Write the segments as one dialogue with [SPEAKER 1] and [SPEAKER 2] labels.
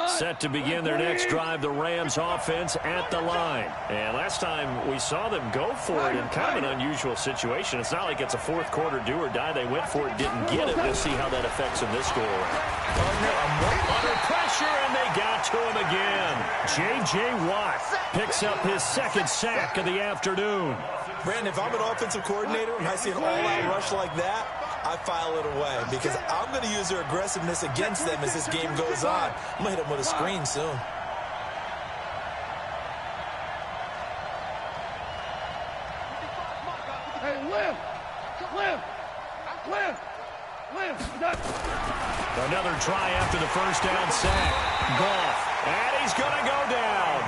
[SPEAKER 1] Set to begin their next drive, the Rams offense at the line. And last time we saw them go for it in kind of an unusual situation. It's not like it's a fourth quarter do or die. They went for it, didn't get it. We'll see how that affects them this go-around. Under pressure, and they got to him again. J.J. Watt picks up his second sack of the afternoon.
[SPEAKER 2] Brandon, if I'm an offensive coordinator and I see an all-out rush like that, I file it away because I'm going to use their aggressiveness against them as this game goes on. I'm going to hit them with a screen soon.
[SPEAKER 3] Hey, Cliff!
[SPEAKER 1] Another try after the first down sack. Goff, and he's going to go down.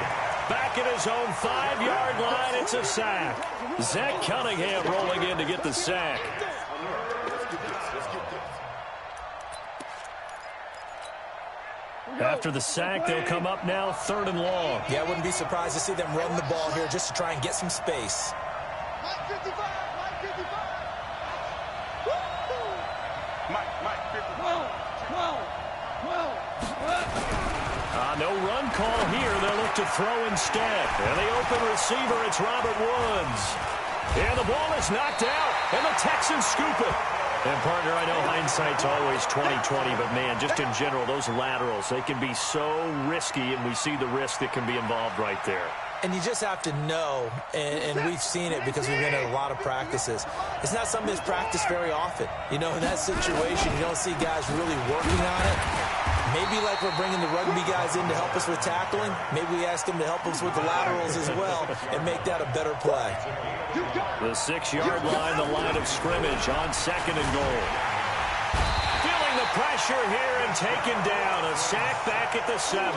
[SPEAKER 1] Back at his own 5-yard line, it's a sack. Zach Cunningham rolling in to get the sack. After the sack, they'll come up now 3rd and long.
[SPEAKER 2] Yeah, I wouldn't be surprised to see them run the ball here just to try and get some space.
[SPEAKER 1] No run call here. They'll look to throw instead. And the open receiver, it's Robert Woods. And the ball is knocked out, and the Texans scoop it. And, partner, I know hindsight's always 20/20, but, man, just in general, those laterals, they can be so risky, and we see the risk that can be involved right there.
[SPEAKER 2] And you just have to know, and we've seen it because we've been at a lot of practices. It's not something that's practiced very often. You know, in that situation, you don't see guys really working on it. Maybe like we're bringing the rugby guys in to help us with tackling, maybe we ask them to help us with the laterals as well and make that a better play.
[SPEAKER 1] The 6-yard line, the line of scrimmage on 2nd and goal. Feeling the pressure here and taken down. A sack back at the 7.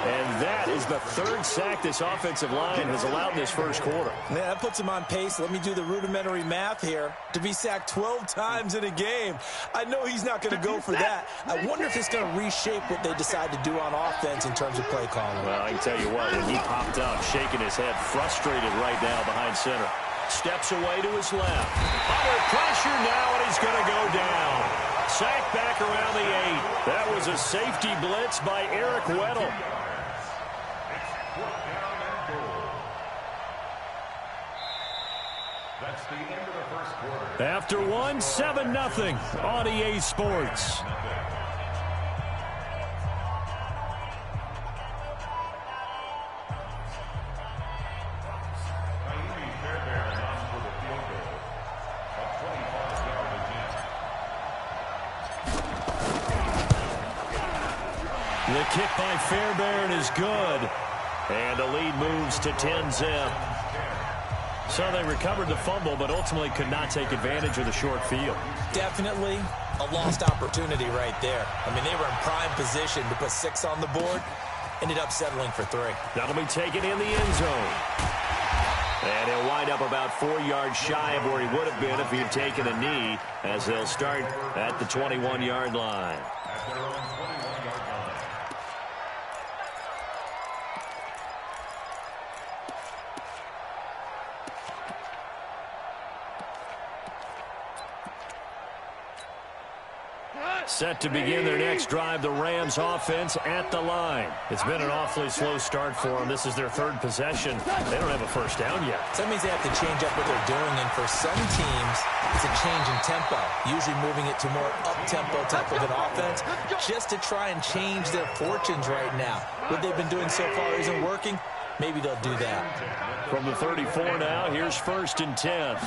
[SPEAKER 1] And that is the 3rd sack this offensive line has allowed in this first quarter.
[SPEAKER 2] Yeah, that puts him on pace. Let me do the rudimentary math here. To be sacked 12 times in a game, I know he's not going to go for that. I wonder if it's going to reshape what they decide to do on offense in terms of play calling.
[SPEAKER 1] Well, I can tell you what, when he popped up, shaking his head, frustrated right now behind center. Steps away to his left. Under pressure now, and he's going to go down. Sack back around the 8. That was a safety blitz by Eric Weddle. After 1, 7-0 on EA Sports. The kick by Fairbairn is good. And the lead moves to 10-zip. So they recovered the fumble, but ultimately could not take advantage of the short field.
[SPEAKER 2] Definitely a lost opportunity right there. I mean, they were in prime position to put 6 on the board. Ended up settling for 3.
[SPEAKER 1] That'll be taken in the end zone. And he'll wind up about 4 yards shy of where he would have been if he had taken a knee, as they'll start at the 21-yard line. Set to begin their next drive, the Rams offense at the line. It's been an awfully slow start for them. This is their 3rd possession. They don't have a first down yet.
[SPEAKER 2] So that means they have to change up what they're doing, and for some teams, it's a change in tempo, usually moving it to more up-tempo type of an offense, just to try and change their fortunes right now. What they've been doing so far isn't working. Maybe they'll do that.
[SPEAKER 1] From the 34 now, here's 1st and 10.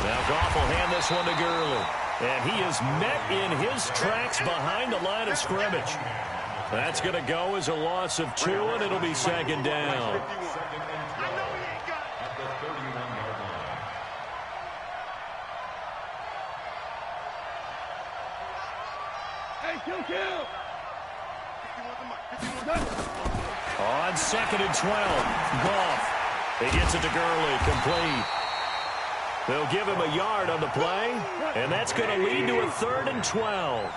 [SPEAKER 1] Now Goff will hand this one to Gurley. And he is met in his tracks behind the line of scrimmage. That's going to go as a loss of 2, and it'll be 2nd down. On 2nd and 12, Goff. He gets it to Gurley, complete. They'll give him a yard on the play, and that's going to lead to a 3rd and 12.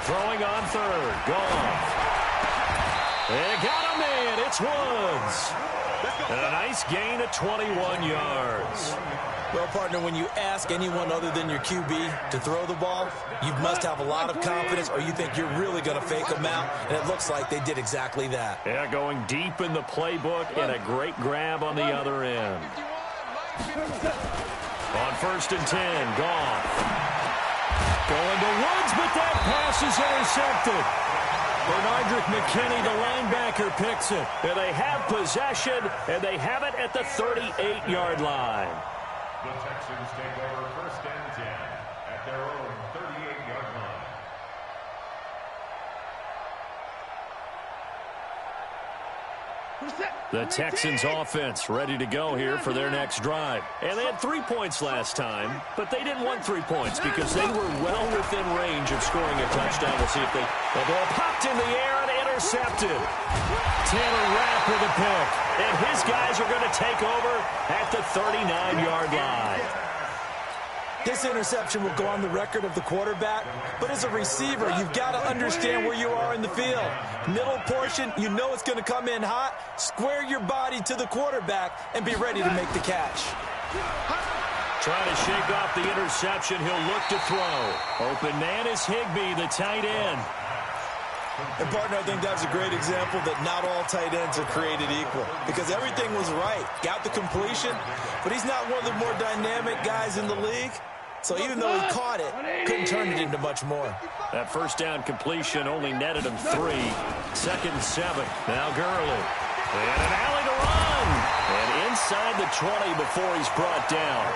[SPEAKER 1] Throwing on 3rd, Goff. They got a man, it's Woods. And a nice gain of 21 yards.
[SPEAKER 2] Well, partner, when you ask anyone other than your QB to throw the ball, you must have a lot of confidence or you think you're really going to fake them out, and it looks like they did exactly that.
[SPEAKER 1] Yeah, going deep in the playbook and a great grab on the other end. On 1st and 10, Goff. Going to Woods, but that pass is intercepted. Bernardrick McKinney, the linebacker, picks it. And they have possession, and they have it at the 38-yard line.
[SPEAKER 3] The Texans take over 1st and 10 at their own 38-yard line.
[SPEAKER 1] The Texans offense ready to go here for their next drive. And they had 3 points last time, but they didn't want 3 points because they were well within range of scoring a touchdown. We'll see if the ball popped in the air and intercepted. Taylor Rapp with a pick. And his guys are going to take over at the 39-yard line.
[SPEAKER 2] This interception will go on the record of the quarterback, but as a receiver, you've got to understand where you are in the field. Middle portion, you know it's going to come in hot. Square your body to the quarterback and be ready to make the catch.
[SPEAKER 1] Trying to shake off the interception. He'll look to throw. Open man is Higbee, the tight end.
[SPEAKER 2] And, partner, I think that's a great example that not all tight ends are created equal because everything was right. Got the completion, but he's not one of the more dynamic guys in the league. So even though he caught it, couldn't turn it into much more.
[SPEAKER 1] That first down completion only netted him 3. 2nd and 7. Now Gurley. And an alley to run. And inside the 20 before he's brought down.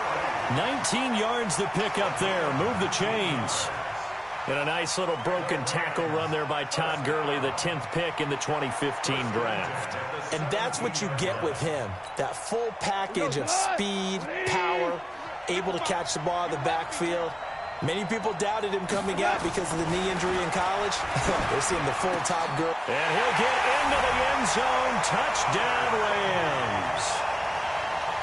[SPEAKER 1] 19 yards to pick up there. Move the chains. And a nice little broken tackle run there by Todd Gurley, the 10th pick in the 2015 draft.
[SPEAKER 2] And that's what you get with him. That full package of speed, power, able to catch the ball in the backfield. Many people doubted him coming out because of the knee injury in college. They're seeing the full Todd Gurley.
[SPEAKER 1] And he'll get into the end zone. Touchdown, Rams.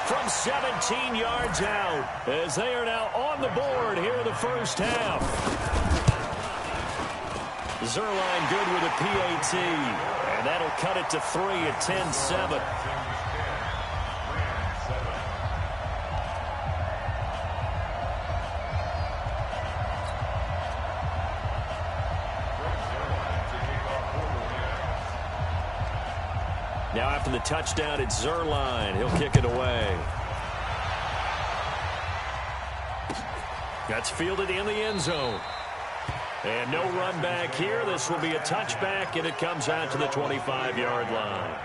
[SPEAKER 1] From 17 yards out, as they are now on the board here in the first half. Zerline good with a PAT, and that'll cut it to 3 at 10-7. Now after the touchdown, it's Zerline. He'll kick it away. That's fielded in the end zone. And no run back here. This will be a touchback, and it comes out to the 25-yard line.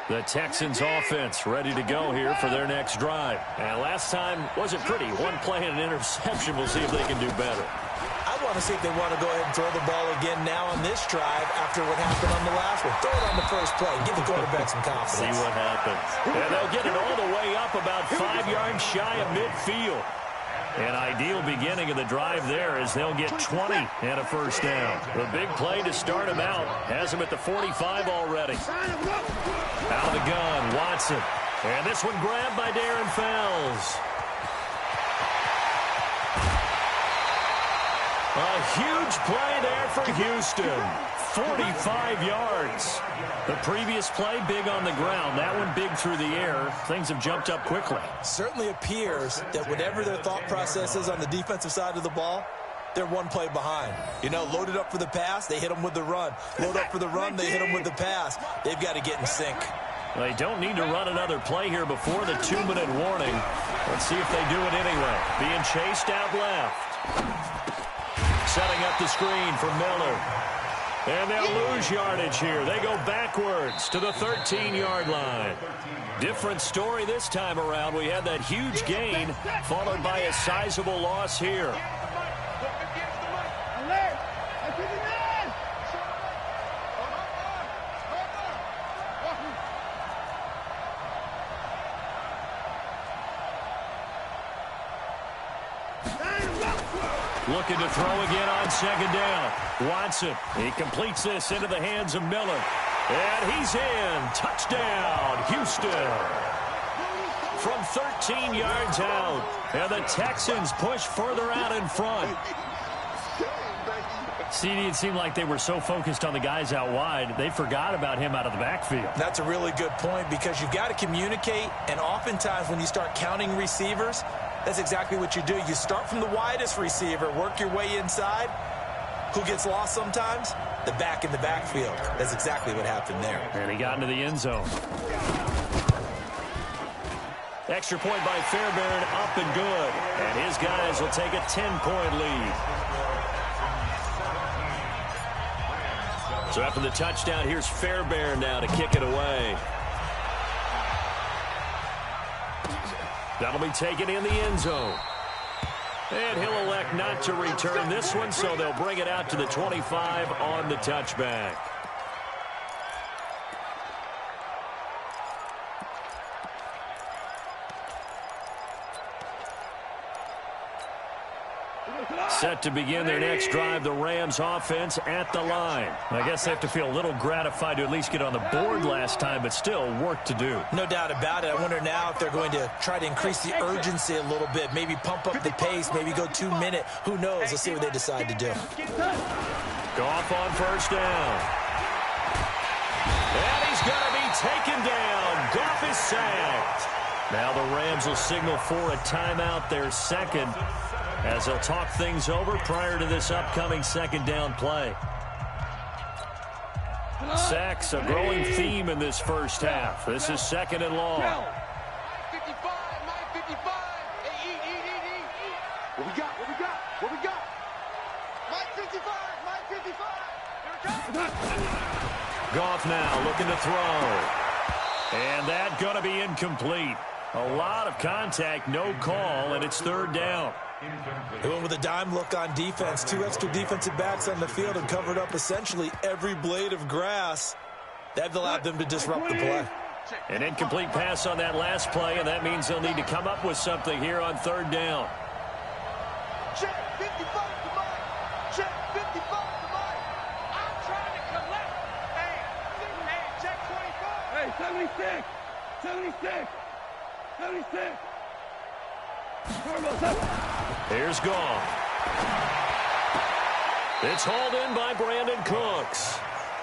[SPEAKER 1] The Texans offense ready to go here for their next drive. And last time wasn't pretty. One play and an interception. We'll see if they can do better.
[SPEAKER 2] I want to see if they want to go ahead and throw the ball again now on this drive after what happened on the last one. Throw it on the first play. Give the quarterback some confidence.
[SPEAKER 1] See what happens. And they'll get it all the way up about 5 yards shy of midfield. An ideal beginning of the drive there as they'll get 20 and a first down. The big play to start him out has him at the 45 already. Out of the gun, Watson. And this one grabbed by Darren Fells. A huge play there for Houston. 45 yards. The previous play, big on the ground. That one big through the air. Things have jumped up quickly.
[SPEAKER 2] Certainly appears that whatever their thought process is on the defensive side of the ball, they're one play behind. You know, loaded up for the pass, they hit them with the run. Load up for the run, they hit them with the pass. They've got to get in sync.
[SPEAKER 1] They don't need to run another play here before the 2-minute warning. Let's see if they do it anyway. Being chased out left. Setting up the screen for Miller. And they'll lose yardage here. They go backwards to the 13-yard line. Different story this time around. We had that huge gain followed by a sizable loss here. Looking to throw again on second down. Watson, he completes this into the hands of Miller. And he's in. Touchdown, Houston. From 13 yards out. And the Texans push further out in front. CD, it seemed like they were so focused on the guys out wide, they forgot about him out of the backfield.
[SPEAKER 2] That's a really good point because you've got to communicate, and oftentimes when you start counting receivers, that's exactly what you do. You start from the widest receiver, work your way inside. Who gets lost sometimes? The back in the backfield. That's exactly what happened there.
[SPEAKER 1] And he got into the end zone. Extra point by Fairbairn, up and good. And his guys will take a 10-point lead. So after the touchdown, here's Fairbairn now to kick it away. That'll be taken in the end zone. And he'll elect not to return this one, so they'll bring it out to the 25 on the touchback. Set to begin their next drive, the Rams offense at the line. I guess they have to feel a little gratified to at least get on the board last time, but still work to do.
[SPEAKER 2] No doubt about it. I wonder now if they're going to try to increase the urgency a little bit, maybe pump up the pace, maybe go 2 minute. Who knows? Let's see what they decide to do.
[SPEAKER 1] Goff on first down. And he's going to be taken down. Goff is sacked. Now the Rams will signal for a timeout, their second, as they'll talk things over prior to this upcoming second down play. Sacks, a growing theme in this first half. This is second and long.
[SPEAKER 4] 55, 55. Hey, eat. What we got? What we got? Mike 55, Mike 55. Here it comes.
[SPEAKER 1] Goff now looking to throw. And that going to be incomplete. A lot of contact, no call, and it's third down.
[SPEAKER 2] They went with a dime look on defense. 2 extra defensive backs on the field and covered up essentially every blade of grass. That allowed them to disrupt the play.
[SPEAKER 1] An incomplete pass on that last play, and that means they'll need to come up with something here on third down.
[SPEAKER 4] Check 55 to Mike. Check 55 to Mike. I'm trying to collect. Hey, check 25.
[SPEAKER 5] Hey, 76.
[SPEAKER 1] Here's Goff. It's hauled in by Brandon Cooks.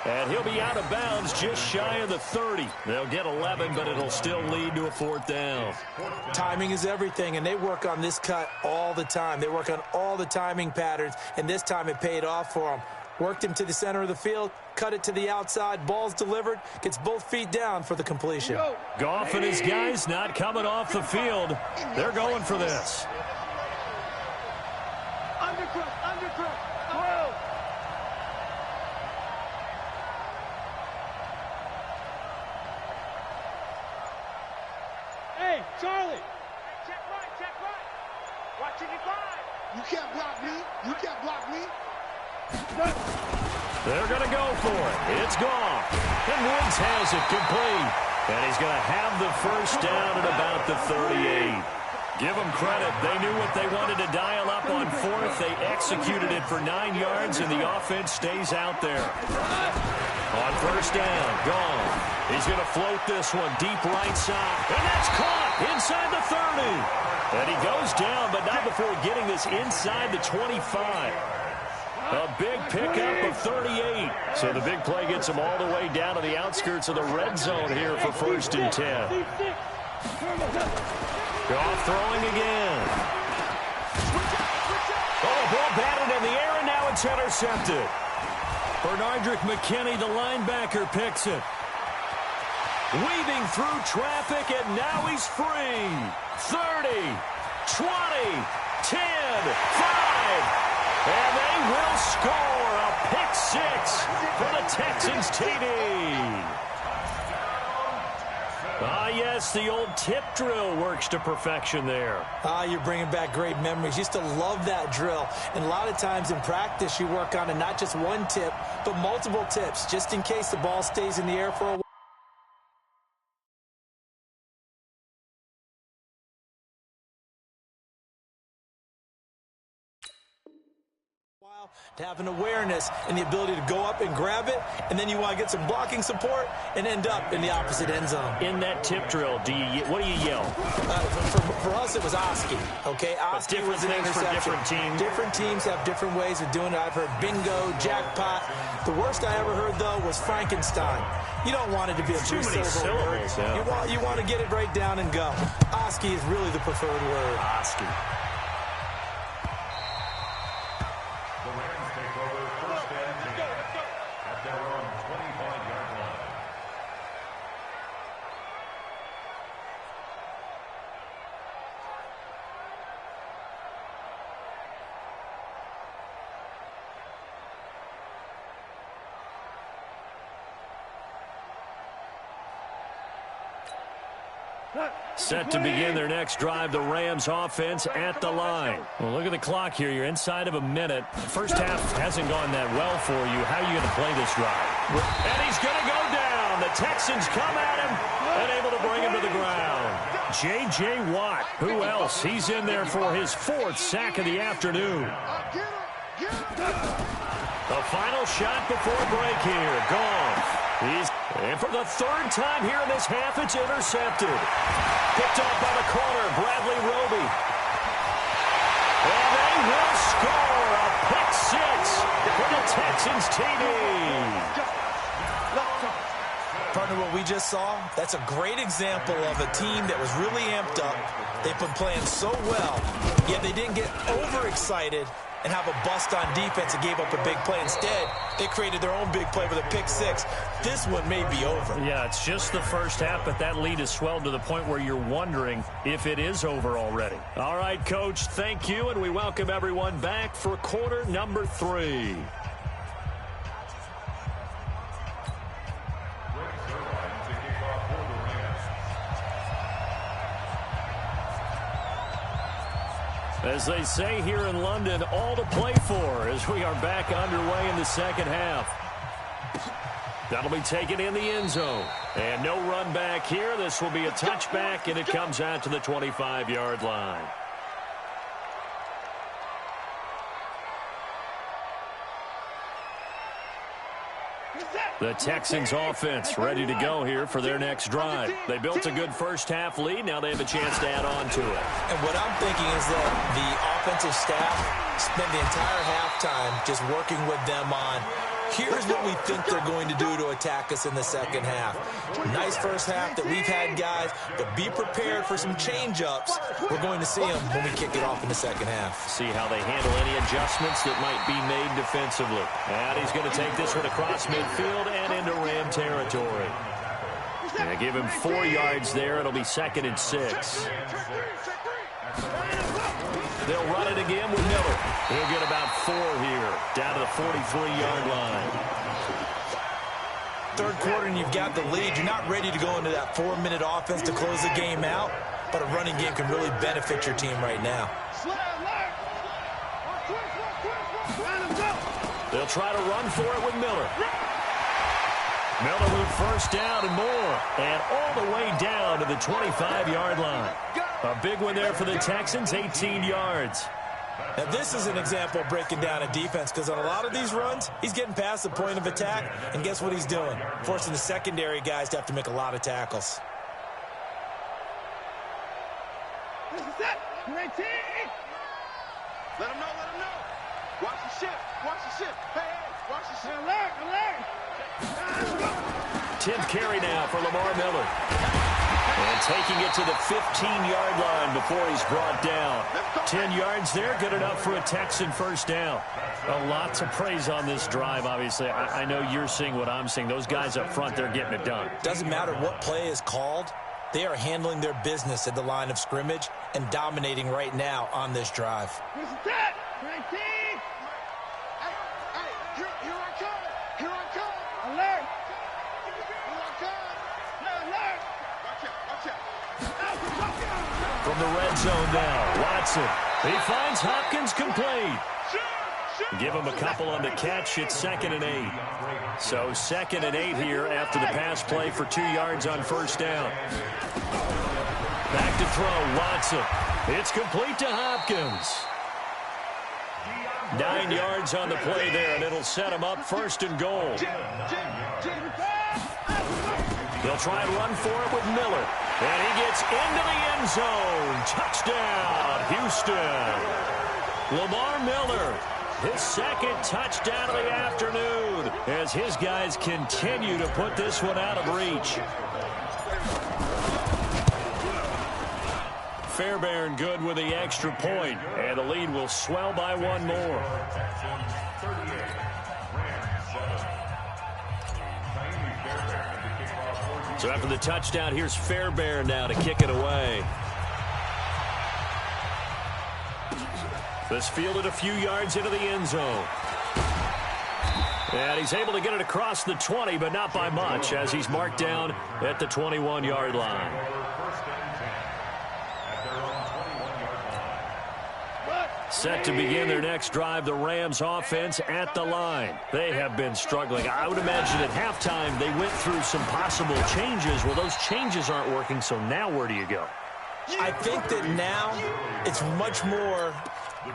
[SPEAKER 1] And he'll be out of bounds just shy of the 30. They'll get 11, but it'll still lead to a fourth down.
[SPEAKER 2] Timing is everything, and they work on this cut all the time. They work on all the timing patterns, and this time it paid off for them. Worked him to the center of the field, cut it to the outside, ball's delivered, gets both feet down for the completion.
[SPEAKER 1] Goff and his guys not coming off the field. They're going for this.
[SPEAKER 4] Undercrook.
[SPEAKER 5] 12. Hey, Charlie.
[SPEAKER 4] Check right. Watching you five. You can't block me.
[SPEAKER 1] They're going to go for it. It's Goff. And Woods has it complete. And he's going to have the first down at about the 38. Give them credit. They knew what they wanted to dial up on fourth. They executed it for 9 yards, and the offense stays out there. On first down, Goff. He's going to float this one deep right side. And that's caught inside the 30. And he goes down, but not before getting this inside the 25. A big pickup of 38. So the big play gets him all the way down to the outskirts of the red zone here for first and 10. Goff throwing again. Oh, ball batted in the air, and now it's intercepted. Bernardrick McKinney, the linebacker, picks it. Weaving through traffic, and now he's free. 30, 20, 10, 5. And they will score a pick six for the Texans TD. Ah, yes, the old tip drill works to perfection there.
[SPEAKER 2] You're bringing back great memories. Used to love that drill. And a lot of times in practice, you work on it, not just one tip, but multiple tips, just in case the ball stays in the air for a while. now to have an awareness and the ability to go up and grab it, and then you want to get some blocking support and end up in the opposite end zone.
[SPEAKER 1] In that tip drill, what do you yell?
[SPEAKER 2] For us, it was Oski. Okay, Oski was an interception.
[SPEAKER 1] For different teams.
[SPEAKER 2] Different teams have different ways of doing it. I've heard bingo, jackpot. The worst I ever heard, though, was Frankenstein. You don't want it to be a
[SPEAKER 1] too many syllables. Yeah.
[SPEAKER 2] You want to get it right down and go. Oski is really the preferred word.
[SPEAKER 1] Oski.
[SPEAKER 3] The Rams take over first and 10 at their own 25-yard line.
[SPEAKER 1] Set to begin their next drive, the Rams offense at the line. Well, look at the clock here. You're inside of a minute. First half hasn't gone that well for you. How are you going to play this drive? And he's going to go down. The Texans come at him and able to bring him to the ground. J.J. Watt, who else? He's in there for his 4th sack of the afternoon. The final shot before break here. Gone. And for the 3rd time here in this half, it's intercepted. Picked off by the corner, Bradley Roby. And they will score a pick 6 for the Texans TD.
[SPEAKER 2] Partner, what we just saw, that's a great example of a team that was really amped up. They've been playing so well, yet they didn't get overexcited and have a bust on defense and gave up a big play. Instead, they created their own big play with a pick 6. This one may be over.
[SPEAKER 1] Yeah, it's just the first half, but that lead has swelled to the point where you're wondering if it is over already. All right, Coach, thank you, and we welcome everyone back for quarter number 3. As they say here in London, all to play for as we are back underway in the second half. That'll be taken in the end zone. And no run back here. This will be a touchback, and it comes out to the 25-yard line. The Texans offense ready to go here for their next drive. They built a good first half lead. Now they have a chance to add on to it.
[SPEAKER 2] And what I'm thinking is that the offensive staff spent the entire halftime just working with them on, here's what we think they're going to do to attack us in the second half. Nice first half that we've had, guys, but be prepared for some change-ups. We're going to see them when we kick it off in the second half.
[SPEAKER 1] See how they handle any adjustments that might be made defensively. And he's going to take this one across midfield and into Ram territory. And give him 4 yards there. It'll be 2nd and 6. They'll run it again with Miller. He'll get about 4 here, down to the 43-yard line.
[SPEAKER 2] Third quarter and you've got the lead. You're not ready to go into that 4-minute offense to close the game out, but a running game can really benefit your team right now.
[SPEAKER 1] They'll try to run for it with Miller. Miller with first down and more, and all the way down to the 25-yard line. A big one there for the Texans, 18 yards.
[SPEAKER 2] Now, this is an example of breaking down a defense, because on a lot of these runs, he's getting past the point of attack, and guess what he's doing? Forcing the secondary guys to have to make a lot of tackles.
[SPEAKER 5] This is it. Great team.
[SPEAKER 4] Let him know, let him know. Watch the ship, watch the ship. Hey, watch the ship.
[SPEAKER 5] Alert, alert.
[SPEAKER 1] 10th carry now for Lamar Miller. And taking it to the 15-yard line before he's brought down. 10 yards there, good enough for a Texan first down. A lot to praise on this drive, obviously. I know you're seeing what I'm seeing. Those guys up front, they're getting it done.
[SPEAKER 2] Doesn't matter what play is called. They are handling their business at the line of scrimmage and dominating right now on this drive.
[SPEAKER 5] This is it. Great team.
[SPEAKER 4] Hey, here I come. Here I come.
[SPEAKER 5] Alert.
[SPEAKER 4] Here I come.
[SPEAKER 5] Alert.
[SPEAKER 4] Watch out.
[SPEAKER 1] From the red zone now, Watson. He finds Hopkins complete. Give him a couple on the catch. It's 2nd and 8. So 2nd and 8 here after the pass play for 2 yards on first down. Back to throw, Watson. It's complete to Hopkins. 9 yards on the play there, and it'll set him up 1st and goal. They'll try and run for it with Miller. And he gets into the end zone. Touchdown, Houston. Lamar Miller, his 2nd touchdown of the afternoon, as his guys continue to put this one out of reach. Fairbairn good with the extra point, and the lead will swell by 1 more. So after the touchdown, here's Fairbairn now to kick it away. This fielded a few yards into the end zone. And he's able to get it across the 20, but not by much, as he's marked down at the 21-yard line. Set to begin their next drive, the Rams offense at the line. They have been struggling. I would imagine at halftime they went through some possible changes. Well, those changes aren't working, so now where do you go?
[SPEAKER 2] I think that now it's much more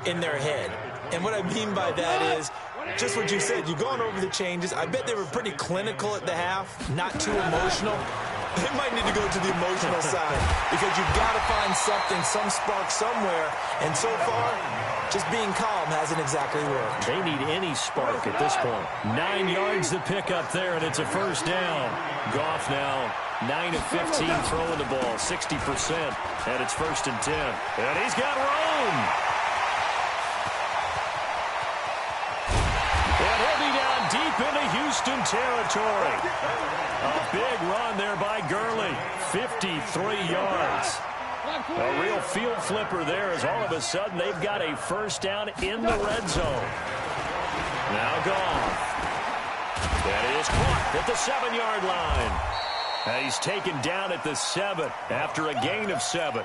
[SPEAKER 2] in their head. And what I mean by that is just what you said. You've gone over the changes. I bet they were pretty clinical at the half, not too emotional. They might need to go to the emotional side because you've got to find something, some spark somewhere. And so far, just being calm hasn't exactly worked.
[SPEAKER 1] They need any spark at this point. 9 yards to pick up there, and it's a 1st down. Goff now 9 of 15 throwing the ball, 60%, and it's 1st and 10. And he's got room. And he'll be down deep into Houston territory. A big run there by Gurley, 53 yards. A real field flipper there, as all of a sudden they've got a 1st down in the red zone. Now Goff. That is caught at the 7-yard line. And he's taken down at the 7 after a gain of 7.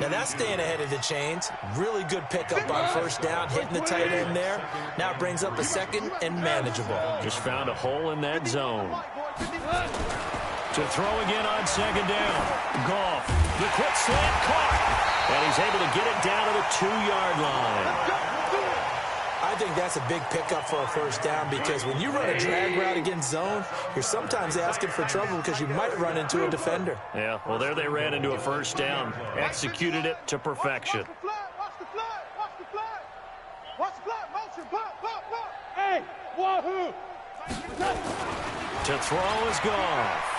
[SPEAKER 2] Now that's staying ahead of the chains. Really good pickup on 1st down, hitting the tight end there. Now it brings up a 2nd and manageable.
[SPEAKER 1] Just found a hole in that zone. To throw again on 2nd down. Goff, the quick slant caught. And he's able to get it down to the 2-yard line.
[SPEAKER 2] I think that's a big pickup for a 1st down because when you run a drag route against zone, you're sometimes asking for trouble because you might run into a defender.
[SPEAKER 1] Yeah, well, there they ran into a 1st down. Executed it to perfection.
[SPEAKER 5] Watch the flag. Watch the flag. Watch the flag. Motion. Pop. Hey, wahoo.
[SPEAKER 1] To throw is Goff.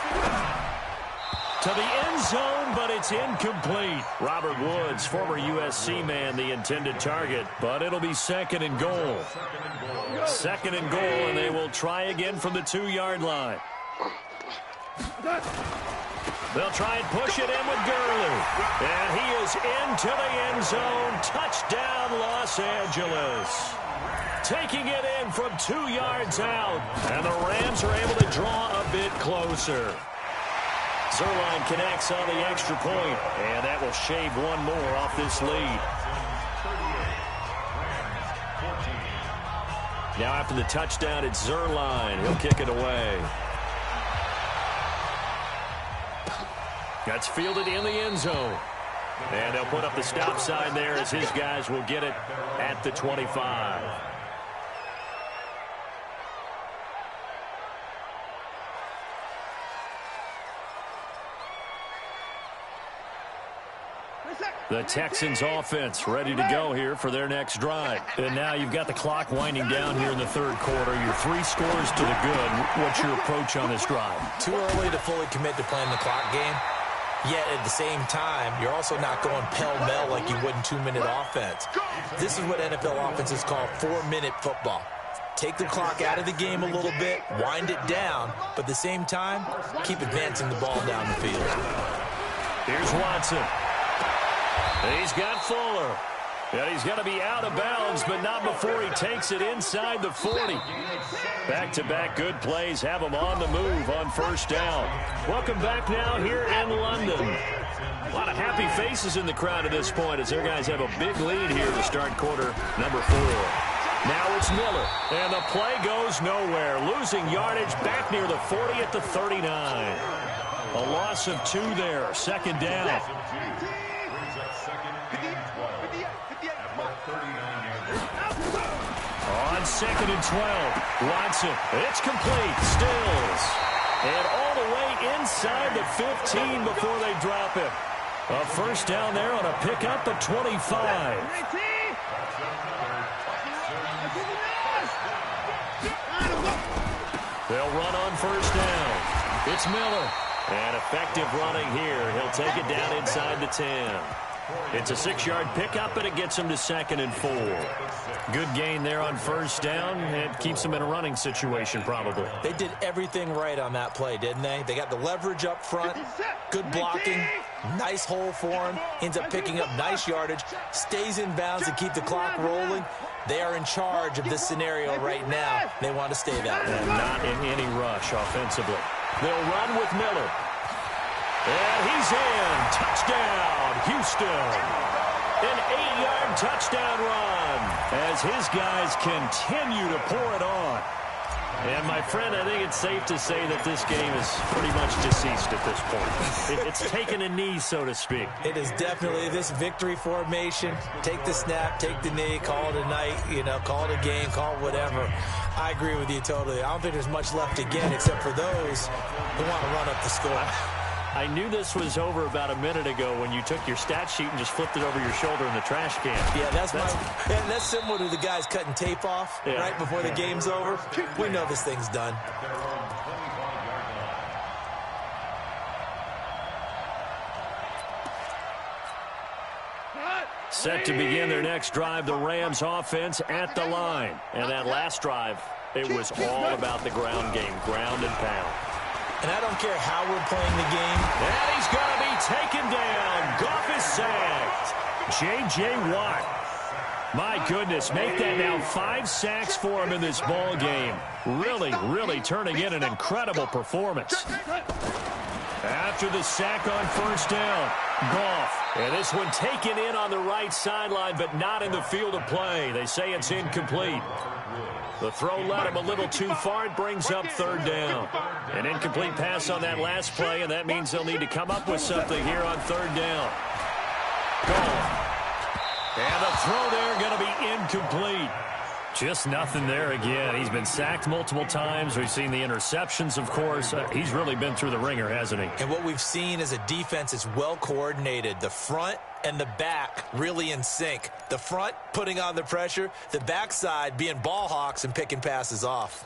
[SPEAKER 1] To the end zone, but it's incomplete. Robert Woods, former USC man, the intended target, but it'll be 2nd and goal. 2nd and goal, and they will try again from the 2-yard line. They'll try and push it in with Gurley. And he is into the end zone. Touchdown, Los Angeles. Taking it in from 2 yards out. And the Rams are able to draw a bit closer. Zerline connects on the extra point, and that will shave 1 more off this lead. Now after the touchdown, it's Zerline. He'll kick it away. That's fielded in the end zone. And they'll put up the stop sign there as his guys will get it at the 25. The Texans offense ready to go here for their next drive. And now you've got the clock winding down here in the 3rd quarter. You're 3 scores to the good. What's your approach on this drive?
[SPEAKER 2] Too early to fully commit to playing the clock game. Yet at the same time, you're also not going pell-mell like you would in 2-minute offense. This is what NFL offenses call 4-minute football. Take the clock out of the game a little bit, wind it down, but at the same time, keep advancing the ball down the field.
[SPEAKER 1] Here's Watson. He's got Fuller. And he's going to be out of bounds, but not before he takes it inside the 40. Back-to-back good plays have him on the move on 1st down. Welcome back now here in London. A lot of happy faces in the crowd at this point as their guys have a big lead here to start quarter number 4. Now it's Miller, and the play goes nowhere. Losing yardage back near the 40 at the 39. A loss of 2 there, 2nd down.
[SPEAKER 3] brings up second and 12 at the 39-yard line.
[SPEAKER 1] On second and 12, Watson, it's complete, Stills. And all the way inside the 15 before they drop it. A first down there on a pickup at 25. They'll run on first down. It's Miller. And effective running here. He'll take it down inside the 10. It's a 6-yard pickup, and it gets him to second and 4. Good gain there on first down. It keeps him in a running situation, probably.
[SPEAKER 2] They did everything right on that play, didn't they? They got the leverage up front, good blocking, nice hole for him, ends up picking up nice yardage, stays in bounds and keep the clock rolling. They are in charge of this scenario right now. They want to stay that way.
[SPEAKER 1] And not in any rush offensively. They'll run with Miller. And he's in. Touchdown, Houston. An 8-yard touchdown run as his guys continue to pour it on. And, my friend, I think it's safe to say that this game is pretty much deceased at this point. It's taken a knee, so to speak.
[SPEAKER 2] It is definitely this victory formation. Take the snap, take the knee, call it a night, call it a game, call it whatever. I agree with you totally. I don't think there's much left to get except for those who want to run up the score.
[SPEAKER 1] I knew this was over about a minute ago when you took your stat sheet and just flipped it over your shoulder in the trash can.
[SPEAKER 2] Yeah, that's similar to the guys cutting tape off right before the game's over. We know this thing's done.
[SPEAKER 1] Set to begin their next drive, the Rams offense at the line. And that last drive, it was all about the ground game, ground and pound.
[SPEAKER 2] And I don't care how we're playing the game.
[SPEAKER 1] And he's going to be taken down. Goff is sacked. J.J. Watt. My goodness, make that now 5 sacks for him in this ball game. Really turning in an incredible performance. After the sack on first down, Goff. And this one taken in on the right sideline, but not in the field of play. They say it's incomplete. The throw led him a little too far. It brings up third down. An incomplete pass on that last play, and that means they'll need to come up with something here on third down. Goff. And the throw there going to be incomplete. Just nothing there again. He's been sacked multiple times. We've seen the interceptions, of course. He's really been through the ringer, hasn't he?
[SPEAKER 2] And what we've seen is a defense is well coordinated. The front and the back really in sync. The front putting on the pressure. The backside being ball hawks and picking passes off.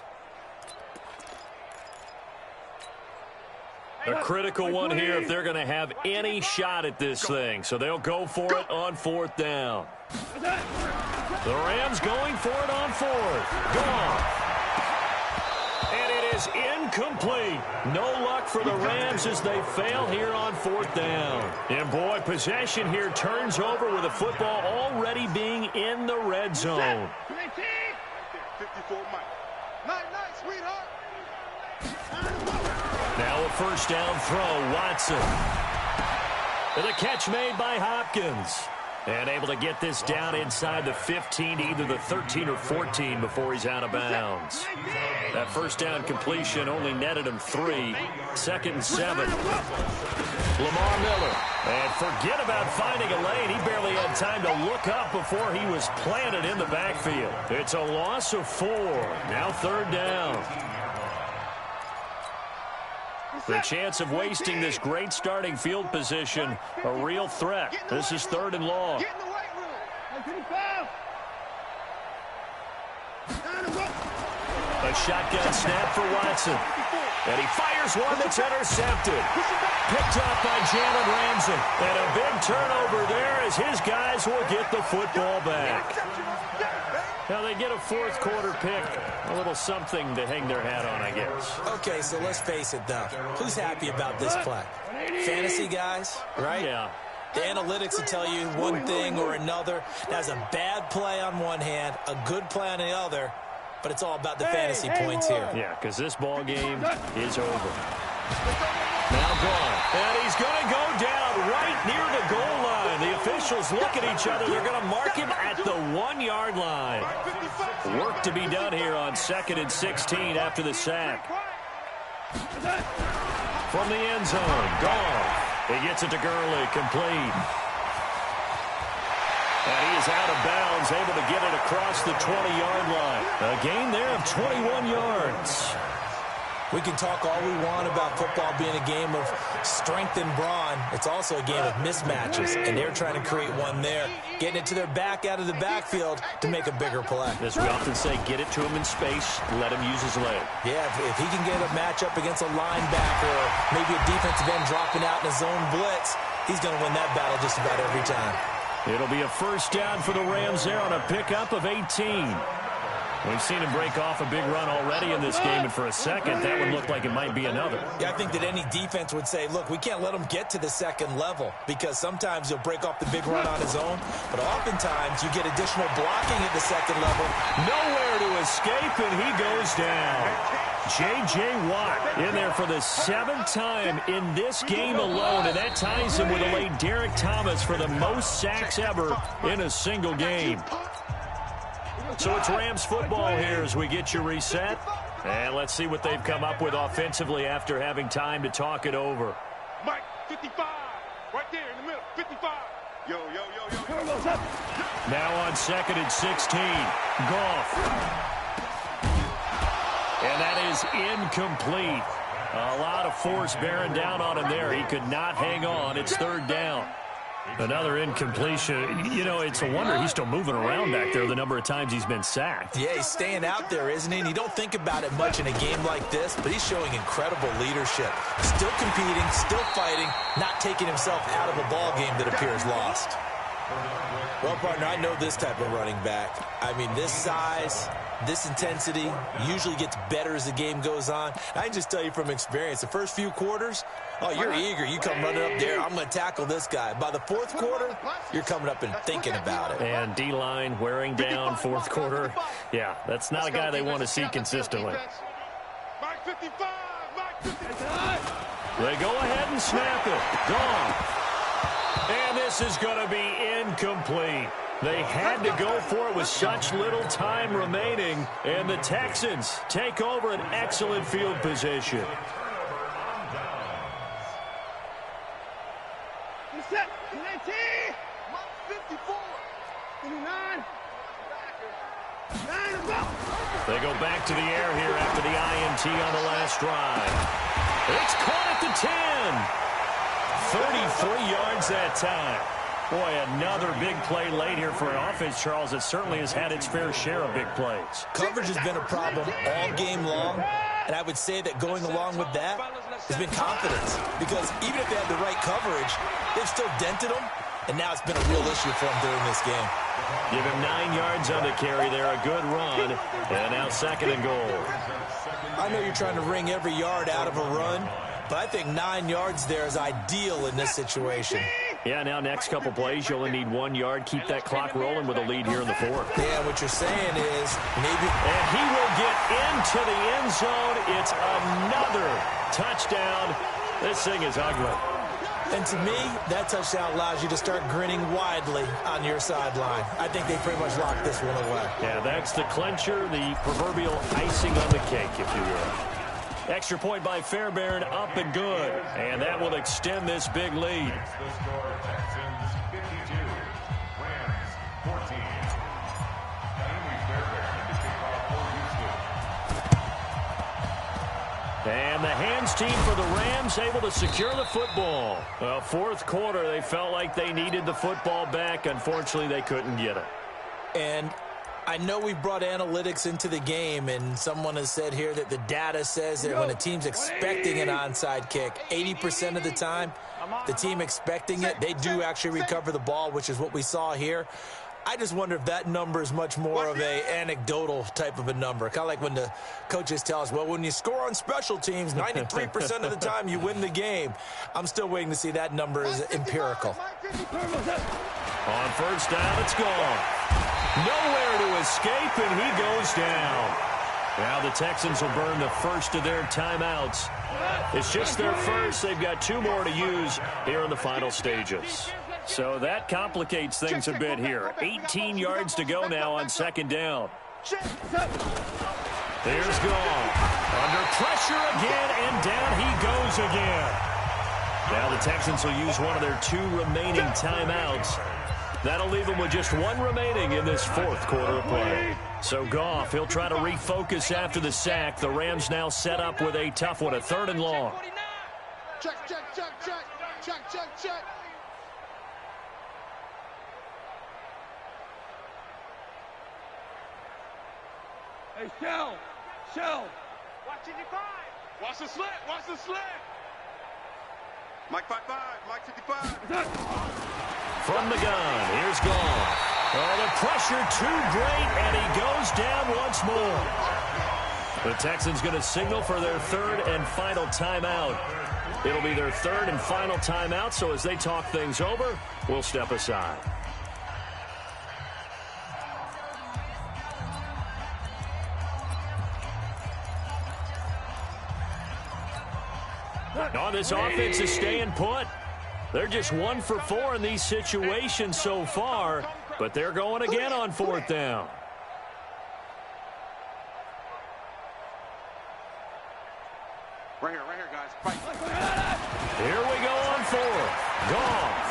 [SPEAKER 1] A critical one here if they're going to have any shot at this thing. So they'll go for it on fourth down. The Rams going for it on fourth. Goff. And it is incomplete. No luck for the Rams as they fail here on fourth down. And, boy, possession here turns over with the football already being in the red zone.
[SPEAKER 5] 54 Mike. Night, sweetheart.
[SPEAKER 1] Now a first down throw, Watson. And a catch made by Hopkins. And able to get this down inside the 15 to either the 13 or 14 before he's out of bounds. That first down completion only netted him 3. Second and 7. Lamar Miller. And forget about finding a lane. He barely had time to look up before he was planted in the backfield. It's a loss of 4. Now third down. The chance of wasting this great starting field position, a real threat. This is third and long. A shotgun snap for Watson. And he fires one that's intercepted. Picked up by Jalen Ramsey. And a big turnover there as his guys will get the football back. Now they get a fourth quarter pick. A little something to hang their hat on, I guess.
[SPEAKER 2] Okay, so let's face it, though. Who's happy about this play? Fantasy guys, right?
[SPEAKER 1] Yeah.
[SPEAKER 2] The analytics will tell you one thing or another. That's a bad play on one hand, a good play on the other, but it's all about the fantasy points here.
[SPEAKER 1] Yeah, because this ball game is over. Now gone. And he's going to go down right near the goal line. The officials look at each other. They're going to mark him at the 1-yard line. Work to be done here on 2nd and 16 after the sack. From the end zone, Goff. He gets it to Gurley, complete. And he is out of bounds, able to get it across the 20-yard line. A gain there of 21 yards.
[SPEAKER 2] We can talk all we want about football being a game of strength and brawn. It's also a game of mismatches, and they're trying to create one there, getting it to their back out of the backfield to make a bigger play.
[SPEAKER 1] As we often say, get it to him in space, let him use his leg.
[SPEAKER 2] Yeah, if he can get a matchup against a linebacker or maybe a defensive end dropping out in a zone blitz, he's going to win that battle just about every time.
[SPEAKER 1] It'll be a first down for the Rams there on a pickup of 18. We've seen him break off a big run already in this game, and for a second, that would look like it might be another.
[SPEAKER 2] Yeah, I think that any defense would say, look, we can't let him get to the second level because sometimes he'll break off the big run on his own, but oftentimes you get additional blocking at the second level.
[SPEAKER 1] Nowhere to escape, and he goes down. J.J. Watt in there for the 7th time in this game alone, and that ties him with a late Derek Thomas for the most sacks ever in a single game. So it's Rams football here as we get you reset. And let's see what they've come up with offensively after having time to talk it over.
[SPEAKER 5] Mike, 55. Right there in the middle. 55. Yo.
[SPEAKER 1] Now on 2nd and 16. Goff. And that is incomplete. A lot of force bearing down on him there. He could not hang on. It's 3rd down. Another incompletion. You know, it's a wonder he's still moving around back there the number of times he's been sacked.
[SPEAKER 2] Yeah, he's staying out there, isn't he? And you don't think about it much in a game like this, but he's showing incredible leadership. Still competing, still fighting, not taking himself out of a ball game that appears lost. Well, partner, I know this type of running back. I mean, this size, this intensity usually gets better as the game goes on. I can just tell you from experience, the first few quarters, oh, you're eager. You come running up there, I'm going to tackle this guy. By the 4th quarter, you're coming up and thinking about it.
[SPEAKER 1] And D-line wearing down 4th quarter. Yeah, that's not a guy they want to see consistently.
[SPEAKER 5] Mike 55. Mike 55.
[SPEAKER 1] They go ahead and snap it. Gone. And this is going to be incomplete. They had to go for it with such little time remaining, and the Texans take over an excellent field position.
[SPEAKER 5] Set. 19. 54. 29.
[SPEAKER 1] They go back to the air here after the INT on the last drive. It's caught at the 10. 33 yards that time. Boy, another big play late here for an offense, Charles, that certainly has had its fair share of big plays.
[SPEAKER 2] Coverage has been a problem all game long, and I would say that going along with that has been confidence, because even if they had the right coverage, they've still dented them, and now it's been a real issue for them during this game.
[SPEAKER 1] Give him 9 yards on the carry there, a good run, and now 2nd and goal.
[SPEAKER 2] I know you're trying to wring every yard out of a run, but I think 9 yards there is ideal in this situation.
[SPEAKER 1] Yeah, now next couple plays, you only need 1 yard. Keep that clock rolling with a lead here in the 4th.
[SPEAKER 2] Yeah, what you're saying is maybe...
[SPEAKER 1] And he will get into the end zone. It's another touchdown. This thing is ugly.
[SPEAKER 2] And to me, that touchdown allows you to start grinning widely on your sideline. I think they pretty much locked this one away.
[SPEAKER 1] Yeah, that's the clincher, the proverbial icing on the cake, if you will. Extra point by Fairbairn, up and good. And that will extend this big lead.
[SPEAKER 3] The score, Texans 52, Rams 14. Naomi Fairbairn to kick off for Houston.
[SPEAKER 1] And the hands team for the Rams able to secure the football. Well, 4th quarter, they felt like they needed the football back. Unfortunately, they couldn't get it.
[SPEAKER 2] And I know we brought analytics into the game, and someone has said here that the data says that when a team's expecting an onside kick, 80% of the time, the team expecting it, they do actually recover the ball, which is what we saw here. I just wonder if that number is much more of a anecdotal type of a number. Kind of like when the coaches tell us, well, when you score on special teams, 93% of the time you win the game. I'm still waiting to see that number is empirical.
[SPEAKER 1] On 1st down, it's gone. Nowhere to escape, and he goes down. Now the Texans will burn the first of their timeouts. It's just their first. They've got 2 more to use here in the final stages. So that complicates things a bit here. 18 yards to go now on 2nd down. There's Gone. Under pressure again, and down he goes again. Now the Texans will use one of their 2 remaining timeouts That'll leave him with just one remaining in this fourth quarter of play. So Goff, he'll try to refocus after the sack. The Rams now set up with a tough one, a 3rd and long.
[SPEAKER 5] Check, check, check, check. Check, check, check. Hey, Shell. Watch 55. Watch the slant. Watch the slant.
[SPEAKER 4] Mike 55. Mike 55.
[SPEAKER 1] From the gun, here's Goff. Oh, the pressure too great, and he goes down once more. The Texans going to signal for their 3rd and final timeout. It'll be their 3rd and final timeout, so as they talk things over, we'll step aside. Oh, this offense is staying put. They're just 1 for 4 in these situations so far, but they're going again on 4th down.
[SPEAKER 4] Right here, guys. Fight.
[SPEAKER 1] Here we go on 4th. Goff.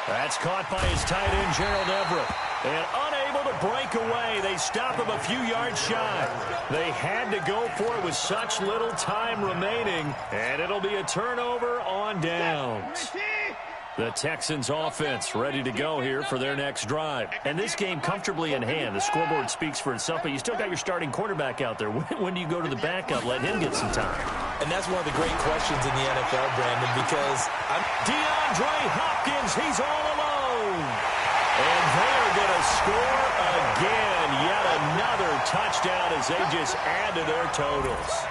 [SPEAKER 1] That's caught by his tight end, Gerald Everett. And unable to break away. They stop him a few yards shy. They had to go for it with such little time remaining. And it'll be a turnover on downs. The Texans offense ready to go here for their next drive. And this game comfortably in hand. The scoreboard speaks for itself, but you still got your starting quarterback out there. When do you go to the backup? Let him get some time.
[SPEAKER 2] And that's one of the great questions in the NFL, Brandon, because
[SPEAKER 1] DeAndre Hopkins, he's all alone. And they're going to score again. Yet another touchdown as they just add to their totals.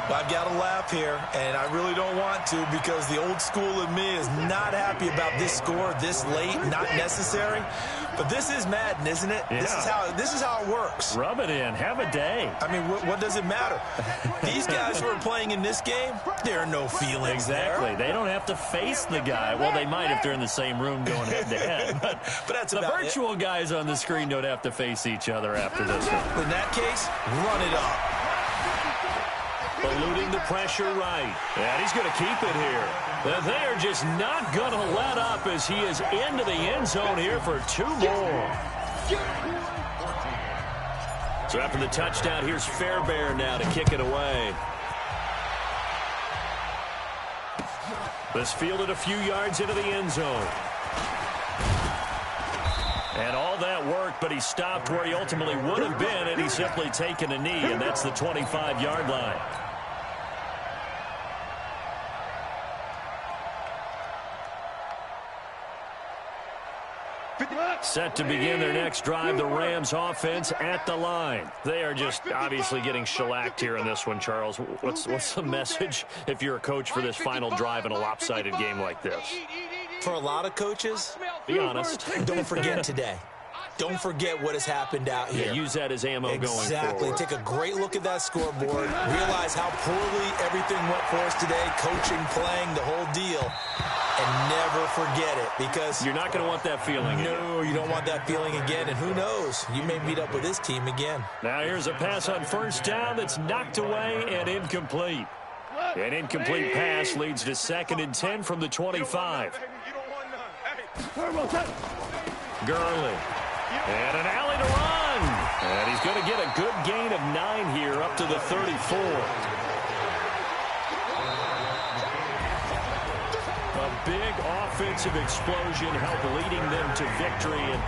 [SPEAKER 2] I've got to laugh here, and I really don't want to because the old school in me is not happy about this score this late, not necessary. But this is Madden, isn't it?
[SPEAKER 1] Yeah.
[SPEAKER 2] This is how it works.
[SPEAKER 1] Rub it in. Have a day.
[SPEAKER 2] I mean, what does it matter? These guys who are playing in this game, there are no feelings
[SPEAKER 1] Exactly.
[SPEAKER 2] there.
[SPEAKER 1] They don't have to face the guy. Well, they might if they're in the same room going head-to-head. But
[SPEAKER 2] that's
[SPEAKER 1] the
[SPEAKER 2] about
[SPEAKER 1] virtual guys on the screen don't have to face each other after this one.
[SPEAKER 2] In that case, run it up.
[SPEAKER 1] Eluding the pressure right. And he's going to keep it here. They're just not going to let up as he is into the end zone here for 2 more. So after the touchdown, here's Fairbairn now to kick it away. This fielded a few yards into the end zone. And all that worked, but he stopped where he ultimately would have been, and he's simply taken a knee, and that's the 25-yard line. Set to begin their next drive, the Rams offense at the line. They are just obviously getting shellacked here in this one, Charles. What's the message if you're a coach for this final drive in a lopsided game like this?
[SPEAKER 2] For a lot of coaches,
[SPEAKER 1] be honest.
[SPEAKER 2] Don't forget today. Don't forget what has happened out here.
[SPEAKER 1] Yeah, use that as ammo going forward.
[SPEAKER 2] Exactly. Take a great look at that scoreboard. Realize how poorly everything went for us today. Coaching, playing, the whole deal. And never forget it because
[SPEAKER 1] you're not going to want that feeling again.
[SPEAKER 2] No, you don't want that feeling again. And who knows? You may meet up with this team again.
[SPEAKER 1] Now here's a pass on 1st down that's knocked away and incomplete. An incomplete pass leads to 2nd and 10 from the 25. Gurley. And an alley to run. And he's going to get a good gain of 9 here up to the 34. A big offensive explosion helped leading them to victory. And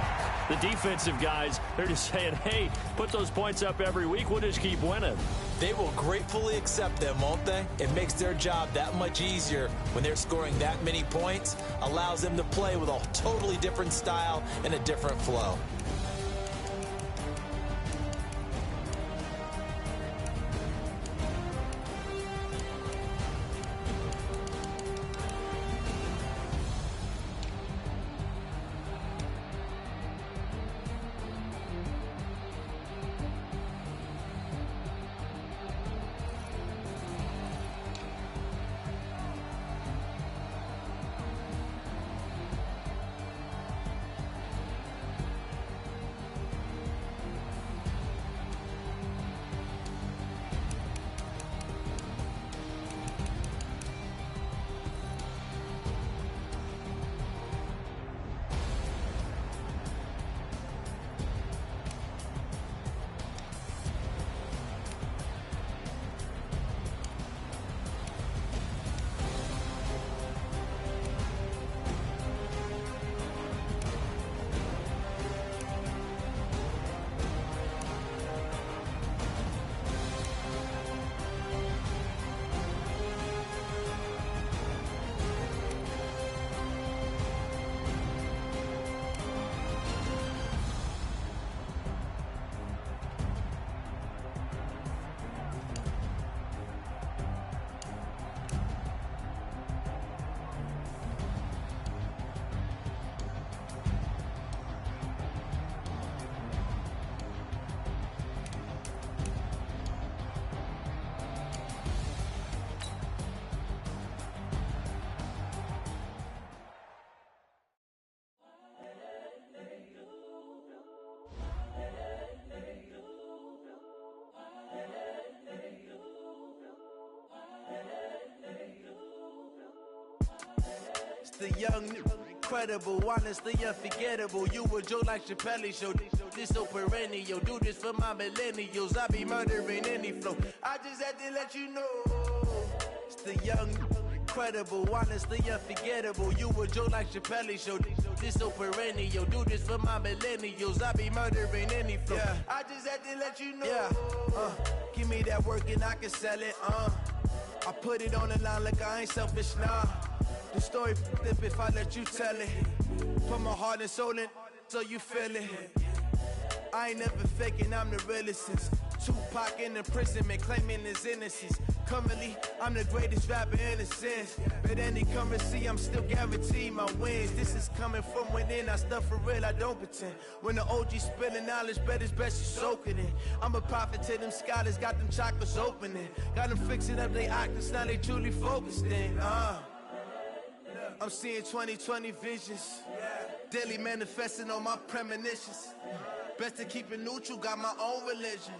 [SPEAKER 1] the defensive guys, they're just saying, hey, put those points up every week. We'll just keep winning.
[SPEAKER 2] They will gratefully accept them, won't they? It makes their job that much easier when they're scoring that many points. Allows them to play with a totally different style and a different flow.
[SPEAKER 6] the young, incredible, honestly unforgettable. You a joke like Chappelle Show. This so perennial. Do this for my millennials. I be murdering any flow. I just had to let you know. It's the young, incredible, honestly unforgettable. You a joke like Chappelle Show. This so perennial. Do this for my millennials. I be murdering any flow. Yeah. I just had to let you know. Yeah. Give me that work and I can sell it. I put it on the line like I ain't selfish, nah. The story flip if I let you tell it. Put my heart and soul in so you feel it. I ain't never faking, I'm the realest since Tupac in imprisonment, claiming his innocence. Currently, I'm the greatest rapper in a sense. But any currency, I'm still guaranteed my wins. This is coming from within, I stuff for real, I don't pretend. When the OG spilling knowledge, bet it's best you soak it in. I'm a prophet to them scholars, got them chakras opening. Got them fixing up they octaves, now they truly focused in. I'm seeing 2020 visions. Daily manifesting on my premonitions. Best to keep it neutral, got my own religion.